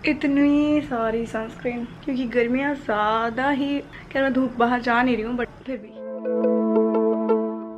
इतनी सारी सनस्क्रीन क्योंकि गर्मियाँ ज़्यादा ही, क्या मैं धूप बाहर जा नहीं रही हूँ बट फिर भी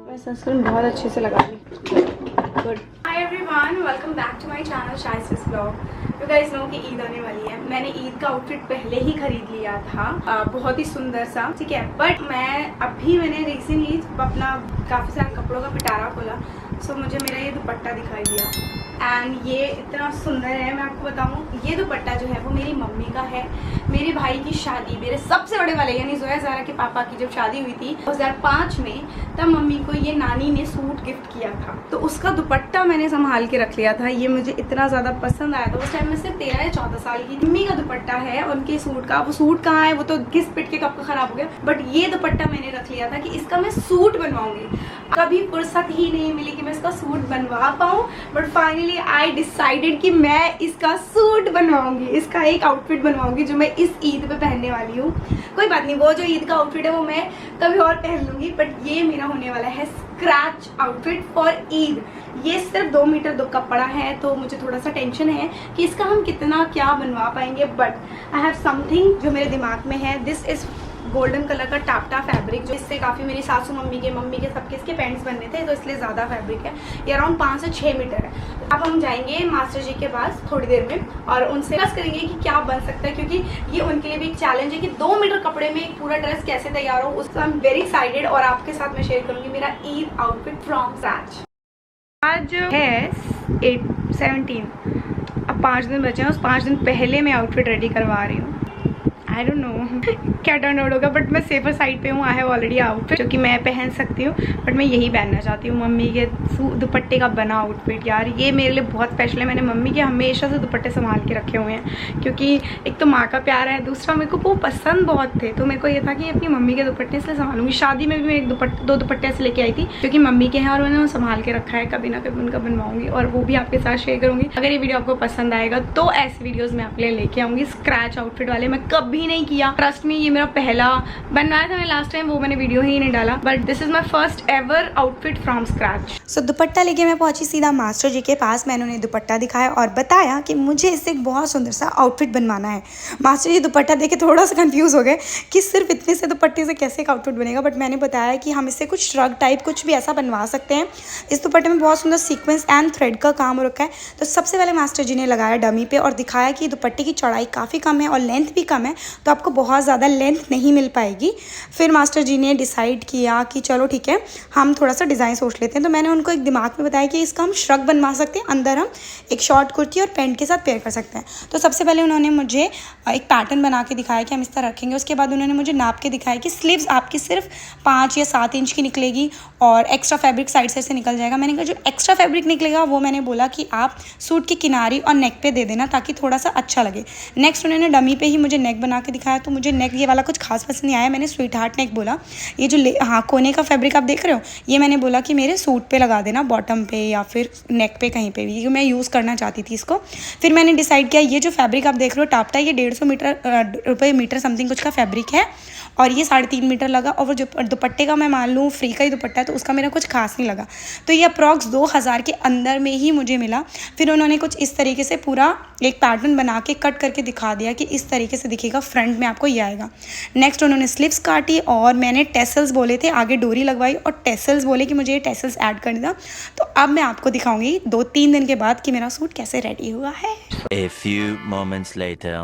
मैं सनस्क्रीन बहुत अच्छे से लगा ली। Good. Hi everyone, welcome back to my channel Shaista's vlog. You guys know कि ईद आने वाली है। मैंने ईद का आउटफिट पहले ही खरीद लिया था, बहुत ही सुंदर सा, ठीक है। बट मैंने रिसेंटली अपना काफ़ी सारे कपड़ों का पिटारा खोला, सो मुझे मेरा ये दुपट्टा दिखाई दिया एंड ये इतना सुंदर है। मैं आपको बताऊं, ये दुपट्टा जो है वो मेरी मम्मी का है। मेरे भाई की शादी, मेरे सबसे बड़े वाले यानी जोया ज़ारा के पापा की जब शादी हुई थी 2005 में, तब मम्मी को ये नानी ने सूट गिफ्ट किया था, तो उसका दुपट्टा मैंने संभाल के रख लिया था। ये मुझे इतना ज़्यादा पसंद आया था। उस टाइम में से 13 या 14 साल की मम्मी का दुपट्टा है उनके सूट का। वो सूट कहाँ है, वो तो घिस पिट के कब का खराब हो गया, बट ये दुपट्टा मैंने रख लिया था कि इसका मैं सूट बनवाऊंगी। कभी फुर्सत ही नहीं मिली कि मैं इसका सूट बनवा पाऊँ, बट फाइनली आई डिसाइडेड कि मैं इसका सूट बनवाऊंगी, इसका एक आउटफिट बनवाऊंगी जो मैं इस ईद पे पहनने वाली हूँ। कोई बात नहीं, वो जो ईद का आउटफिट है वो मैं कभी और पहन लूंगी, बट ये मेरा होने वाला है स्क्रैच आउटफिट फॉर ईद। ये सिर्फ 2 मीटर 2 कपड़ा है, तो मुझे थोड़ा सा टेंशन है कि इसका हम कितना क्या बनवा पाएंगे, बट आई हैव समथिंग जो मेरे दिमाग में है। दिस इज गोल्डन कलर का टापटा फैब्रिक, जो इससे काफ़ी मेरी सासू मम्मी के सबके इसके पैंट्स बनने थे, तो इसलिए ज़्यादा फैब्रिक है। ये अराउंड 5 से 6 मीटर है। अब हम जाएंगे मास्टर जी के पास थोड़ी देर में और उनसे डिस्कस करेंगे कि क्या बन सकता है, क्योंकि ये उनके लिए भी एक चैलेंज है कि 2 मीटर कपड़े में एक पूरा ड्रेस कैसे तैयार हो। उसका आई एम वेरी एक्साइटेड और आपके साथ मैं शेयर करूँगी मेरा ईद आउटफिट फ्रॉम स्क्रैच। आज है 17, अब 5 दिन बचे हैं। उस 5 दिन पहले मैं आउटफिट रेडी करवा रही हूँ। आई डोंट नो क्या टर्न आउट होगा, बट मैं सेफर साइड पे हूँ। आई हैव ऑलरेडी आउटफिट जो कि मैं पहन सकती हूँ, बट मैं यही पहनना चाहती हूँ, मम्मी के दुपट्टे का बना आउटफिट। यार ये मेरे लिए बहुत स्पेशल है। मैंने मम्मी के हमेशा से दुपट्टे संभाल के रखे हुए हैं, क्योंकि एक तो माँ का प्यार है, दूसरा मेरे को वो पसंद बहुत थे, तो मेरे को ये था कि अपनी मम्मी के दुपट्टे इसलिए संभालूंगी। शादी में भी मैं 2 दुपट्टे ऐसे लेके आई थी क्योंकि मम्मी के हैं और मैंने संभाल के रखा है। कभी ना कभी उनका बनवाऊंगी और वो भी आपके साथ शेयर करूँगी। अगर ये वीडियो आपको पसंद आएगा तो ऐसे वीडियोज़ मैं आपके लिए लेके आऊँगी। स्क्रैच आउटफिट वाले मैं कभी नहीं किया, ट्रस्ट में। ये मेरा पहला बनवाया था मैं लास्ट टाइम, वो मैंने वीडियो ही नहीं डाला, but this is my first ever outfit from scratch. So dupatta लेके मैं पहुंची सीधा मास्टर जी के पास। मैंने उन्हें दुपट्टा दिखाया और बताया कि मुझे इससे एक बहुत सुंदर सा आउटफिट बनवाना है। मास्टर जी दुपट्टा देख के थोड़ा सा कंफ्यूज हो गए कि सिर्फ इतने से दुपट्टे से कैसे एक आउटफिट बनेगा, बट मैंने बताया कि हम इससे कुछ श्रग टाइप कुछ भी ऐसा बनवा सकते हैं। इस दुपट्टे में बहुत सुंदर सीक्वेंस एंड थ्रेड का काम हो रखा है। तो सबसे पहले मास्टर जी ने लगाया डमी पे और दिखाया कि दुपट्टे की चौड़ाई काफ़ी कम है और लेंथ भी कम है, तो आपको बहुत ज़्यादा लेंथ नहीं मिल पाएगी। फिर मास्टर जी ने डिसाइड किया कि चलो ठीक है, हम थोड़ा सा डिज़ाइन सोच लेते हैं। तो मैंने उनको एक दिमाग में बताया कि इसका हम श्रग बनवा सकते हैं, अंदर हम एक शॉर्ट कुर्ती और पैंट के साथ पेयर कर सकते हैं। तो सबसे पहले उन्होंने मुझे एक पैटर्न बना के दिखाया कि हम इस तरह रखेंगे। उसके बाद उन्होंने मुझे नाप के दिखाया कि स्लीव्स आपकी सिर्फ 5 या 7 इंच की निकलेगी और एक्स्ट्रा फैब्रिक साइड से निकल जाएगा। मैंने कहा जो एक्स्ट्रा फैब्रिक निकलेगा वो मैंने बोला कि आप सूट की किनारी और नेक पे दे देना ताकि थोड़ा सा अच्छा लगे। नेक्स्ट उन्होंने डमी पे ही मुझे नेक बना के दिखाया, तो मुझे नेक ये वाला कुछ खास पसंद नहीं आया। मैंने स्वीट हार्ट नेक बोला। ये जो कोने का फैब्रिक आप देख रहे हो, ये मैंने बोला कि मेरे सूट पे लगा देना, बॉटम पे या फिर नेक पे कहीं पे भी, क्योंकि मैं यूज़ करना चाहती थी इसको। फिर मैंने डिसाइड किया ये जो फैब्रिक आप देख रहे हो टापटा, ये 150 रुपये मीटर समथिंग कुछ का फैब्रिक है और ये 3.5 मीटर लगा। और वो जो दुपट्टे का मैं मान लूँ फ्री का ही दुपट्टा है, तो उसका मेरा कुछ खास नहीं लगा। तो ये अप्रॉक्स 2000 के अंदर में ही मुझे मिला। फिर उन्होंने कुछ इस तरीके से पूरा एक पैटर्न बना के कट करके दिखा दिया कि इस तरीके से दिखेगा, फ्रंट में आपको ये आएगा। नेक्स्ट उन्होंने स्लीव्स काटी और मैंने टेसल्स बोले थे, आगे डोरी लगवाई और टेसल्स बोले कि मुझे ये टेसल्स ऐड करने था। तो अब मैं आपको दिखाऊंगी 2-3 दिन के बाद कि मेरा सूट कैसे रेडी हुआ है। A few moments later.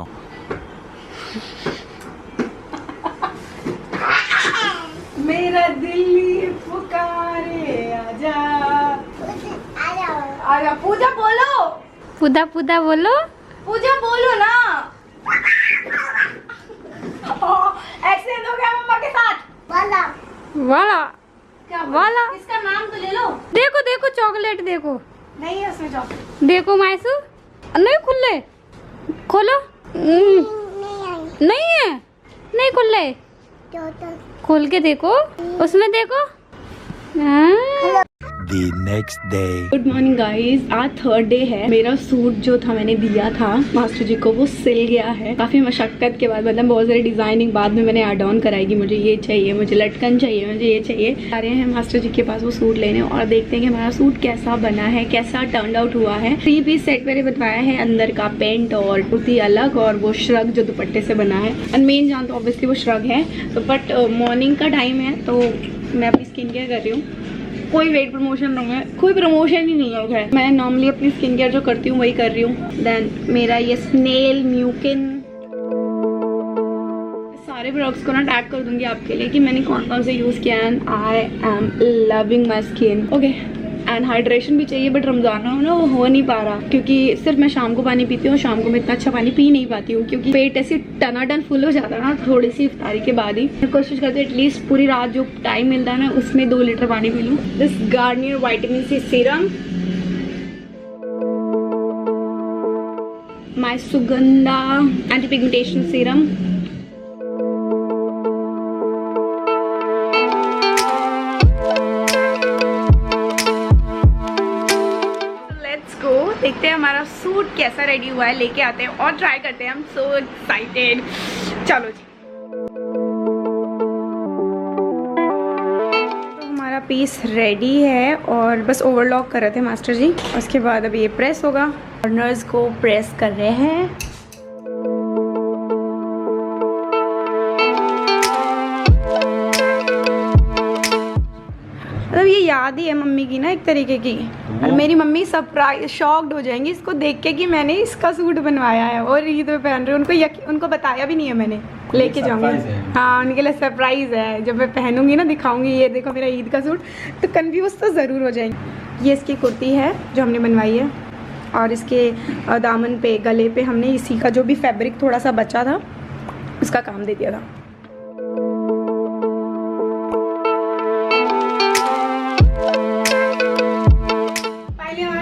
मेरा दिल पुकारे आजा आजा। पूजा बोलो, पुदा पुदा बोलो, पूजा बोलो ना। एक्सीडेंट हो गया मम्मा के साथ वाला वाला क्या वाला। इसका नाम तो ले लो। देखो देखो चॉकलेट देखो, नहीं है उसमें चॉकलेट। देखो मायसू, नहीं खुले, खोलो। नहीं है, नहीं खुले, खोल के देखो, उसमें देखो। हाँ। The next day. Good morning guys, आज थर्ड डे है। मेरा सूट जो था मैंने दिया था मास्टर जी को, वो सिल गया है काफी मशक्कत के बाद। मतलब बहुत सारी डिजाइनिंग बाद में मैंने ऐड ऑन कराएगी, मुझे ये चाहिए, मुझे लटकन चाहिए, मुझे ये चाहिए। आ रहे हैं मास्टर जी के पास वो सूट लेने और देखते हैं कि हमारा सूट कैसा बना है, कैसा टर्न आउट हुआ है। 3 पीस सेट मैंने बनवाया है, अंदर का पेंट और कुर्ती अलग और वो श्रग जो दुपट्टे से बना है। एंड मेन जान तो ऑब्वियसली वो श्रग है। तो बट मॉर्निंग का टाइम है तो मैं अपनी स्किन केयर कर रही हूँ। कोई वेट प्रमोशन नहीं है, कोई प्रमोशन ही नहीं है। मैं नॉर्मली अपनी स्किन केयर जो करती हूँ वही कर रही हूँ। देन मेरा ये स्नेल म्यूकिन, सारे प्रोडक्ट्स को ना टैग कर दूंगी आपके लिए कि मैंने कौन कौन से यूज़ किया है। And I am loving my skin. Okay, and hydration भी चाहिए, बट रमजान में ना वो हो नहीं पा रहा क्योंकि सिर्फ मैं शाम को पानी पीती हूँ। शाम को मैं इतना अच्छा पानी पी नहीं पाती हूँ क्योंकि पेट ऐसे टनाटन फुल हो जाता है ना थोड़ी सी इफ्तारी के बाद ही। मैं कोशिश करती हूँ एटलीस्ट पूरी रात जो टाइम मिलता है ना उसमें 2 लीटर पानी पी लूँ। This Garnier vitamin C serum, my Sugandha anti pigmentation serum, देखते हैं हमारा सूट कैसा रेडी हुआ है, लेके आते हैं और ट्राई करते हैं। हम सो एक्साइटेड। चलो जी। तो हमारा पीस रेडी है और बस ओवरलॉक कर रहे थे मास्टर जी। उसके बाद अभी ये प्रेस होगा। कॉर्नर्स को प्रेस कर रहे हैं। मतलब ये याद ही है मम्मी की ना एक तरीके की। और मेरी मम्मी सरप्राइज शॉक्ड हो जाएंगी इसको देख के कि मैंने इसका सूट बनवाया है और ईद में पहन रही हूँ। उनको बताया भी नहीं है मैंने, लेके जाऊंगी। हाँ, उनके लिए सरप्राइज है। जब मैं पहनूंगी ना दिखाऊंगी ये देखो मेरा ईद का सूट, तो कंफ्यूज तो ज़रूर हो जाएंगे। ये इसकी कुर्ती है जो हमने बनवाई है और इसके दामन पे गले पे हमने इसी का जो भी फैब्रिक थोड़ा सा बचा था उसका काम दे दिया था।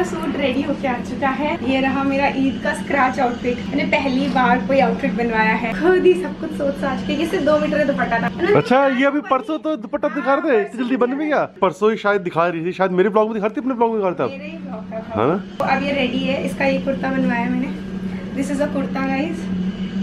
सूट रेडी होके आ चुका है। ये रहा मेरा ईद का स्क्रैच आउटफिट। मैंने पहली बार कोई आउटफिट बनवाया है, खुद ही सब कुछ सोच साच के। ये सिर्फ 2 मीटर दुपट्टा था। अच्छा, ये अभी परसों तो दुपट्टा दिखा रहे थे, इतनी जल्दी बन भी गया? परसों ही शायद दिखा रही थी, शायद मेरे ब्लॉग में दिखा रही थी, अपने ब्लॉग में दिखा रहा था। हाँ, तो अब ये रेडी है। इसका ये कुर्ता बनवाया मैंने। This is a kurta guys.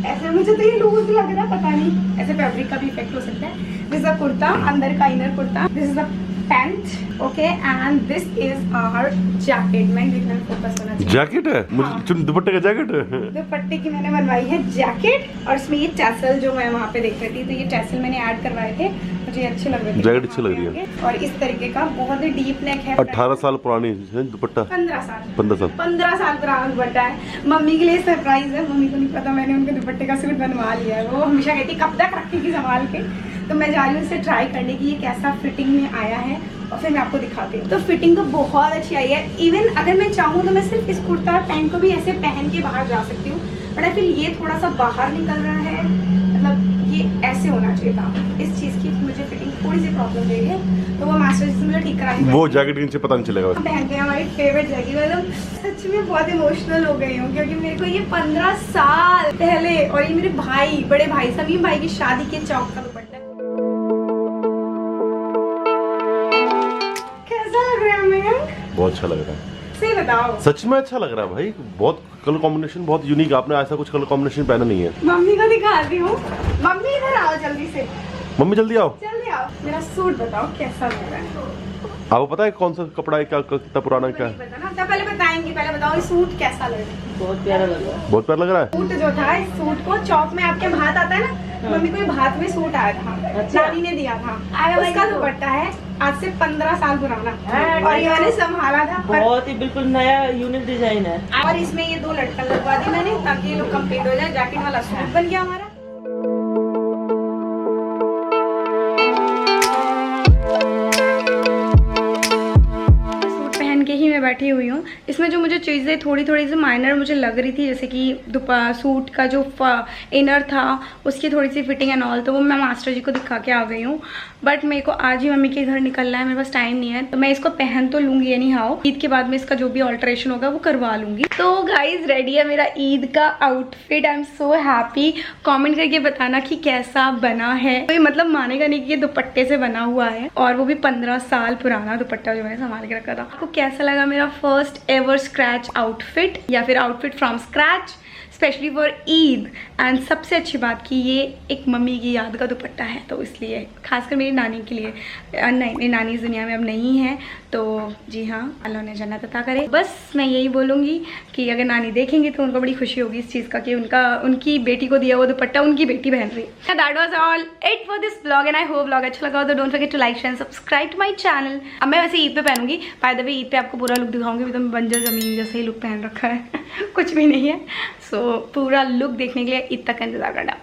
ऐसे मुझे तो ये लूज लग रहा है, पता नहीं, ऐसे फैब्रिक का भी इफेक्ट हो सकता है। दिस इज अ कुर्ता, अंदर का inner kurta. This is a pant, okay, and this is our jacket. मैं देखना फोकस होना चाहिए। जैकेट है? हाँ। मुझे दुपट्टे का जैकेट है। दुपट्टे की मैंने बनवाई है जैकेट और इसमें ये टैसल जो मैं वहाँ पे देख रही थी, तो ये टैसल मैंने ऐड करवाए थे, मुझे अच्छे लग रहे थे। जैकेट अच्छी लग रही है और इस तरीके का बहुत ही डीप नेक है। 18 साल पुरानी है दुपट्टा। 15 साल 15 साल पुराना दुपट्टा है। मम्मी के लिए सरप्राइज है। मम्मी को नहीं पता मैंने उनके दुपट्टे का सूट बनवा लिया है। वो हमेशा कहती कब तक रखेगी संभाल के। तो मैं जा रही हूँ इसे ट्राई करने की, ये कैसा फिटिंग में आया है और फिर मैं आपको दिखाती हूँ। तो फिटिंग तो बहुत अच्छी आई है। इवन अगर मैं चाहूँ तो मैं सिर्फ इस कुर्ता और पैंट को भी ऐसे पहन के बाहर जा सकती हूँ, बट आई फील ये थोड़ा सा बाहर निकल रहा है। मतलब ये ऐसे होना चाहिए था। इस चीज़ की मुझे फिटिंग थोड़ी सी प्रॉब्लम दे रही है, तो वो मास्टर जी से मुझे ठीक करानी। वो जैकेट के नीचे पता नहीं चलेगा। पहनते हैं हमारी फेवरेट जैकेट। मतलब सच में बहुत इमोशनल हो गई हूँ क्योंकि मेरे को ये 15 साल पहले, और ये मेरे भाई, बड़े भाई समीम भाई की शादी के चौक का दुपट्टा। बहुत अच्छा लग रहा है, सही बताओ। सच में अच्छा लग रहा है भाई। बहुत कलर कॉम्बिनेशन बहुत यूनिक। आपने ऐसा कुछ कलर कॉम्बिनेशन पहना नहीं है। मम्मी को दिखाती हूँ। मम्मी इधर आओ जल्दी से। मम्मी जल्दी आओ, जल्दी आओ। मेरा सूट बताओ कैसा लग रहा है। आपको पता है कौन सा कपड़ा है, क्या कितना पुराना क्या है? तो पहले बताएंगी, पहले बताओ ये सूट कैसा लग रहा है। बहुत प्यारा लग रहा है। सूट जो था, इस सूट को चौक में आपके भात आता है ना, मम्मी को भात में सूट आया था। अच्छा। नानी ने दिया था। उसका दुपट्टा है आज से 15 साल पुराना और ये मैंने संभाला था। बहुत ही बिल्कुल नया यूनिक डिजाइन है। और इसमें ये 2 लटकन लगवा दी मैंने ताकि ये लोग कंप्लीट हो जाए। जैकेट वाला सूट बन गया हमारा। सूट पहन के ही मैं बैठी हुई हूँ। इस इसमें जो मुझे चीज़ें थोड़ी थोड़ी सी माइनर मुझे लग रही थी, जैसे कि सूट का जो इनर था उसकी थोड़ी सी फिटिंग एंड ऑल, तो वो मैं मास्टर जी को दिखा के आ गई हूँ। बट मेरे को आज ही मम्मी के घर निकलना है, मेरे पास टाइम नहीं है, तो मैं इसको पहन तो लूँगी एनी हाउ। ईद के बाद में इसका जो भी ऑल्ट्रेशन होगा वो करवा लूँगी। तो गाइज रेडी है मेरा ईद का outfit. I am so happy. Comment करके बताना कि कैसा बना है। तो ये मतलब मानेगा नहीं कि ये दुपट्टे से बना हुआ है, और वो भी 15 साल पुराना दुपट्टा जो मैंने संभाल के रखा था। आपको कैसा लगा मेरा फर्स्ट एवर स्क्रैच आउटफिट, या फिर outfit from scratch specially for Eid? And सबसे अच्छी बात कि ये एक मम्मी की याद का दुपट्टा है, तो इसलिए खासकर मेरी नानी के लिए। नहीं, मेरी नानी इस दुनिया में अब नहीं है, तो जी हाँ, अल्लाह ने जन्नत अता करे। बस मैं यही बोलूँगी कि अगर नानी देखेंगी तो उनको बड़ी खुशी होगी इस चीज़ का कि उनकी बेटी को दिया वो दुपट्टा उनकी बेटी पहन रही है। That was all it for this blog, and I hope blog अच्छा लगा तो don't forget to like share subscribe to my channel. अब मैं वैसे ईद पे पहनूंगी, बाय द वे ईद पे आपको पूरा लुक दिखाऊंगी। अभी तो मैं बंजर जमीन जैसे ही लुक पहन रखा है कुछ भी नहीं है। सो पूरा लुक देखने के लिए ईद तक का इंतजार करना।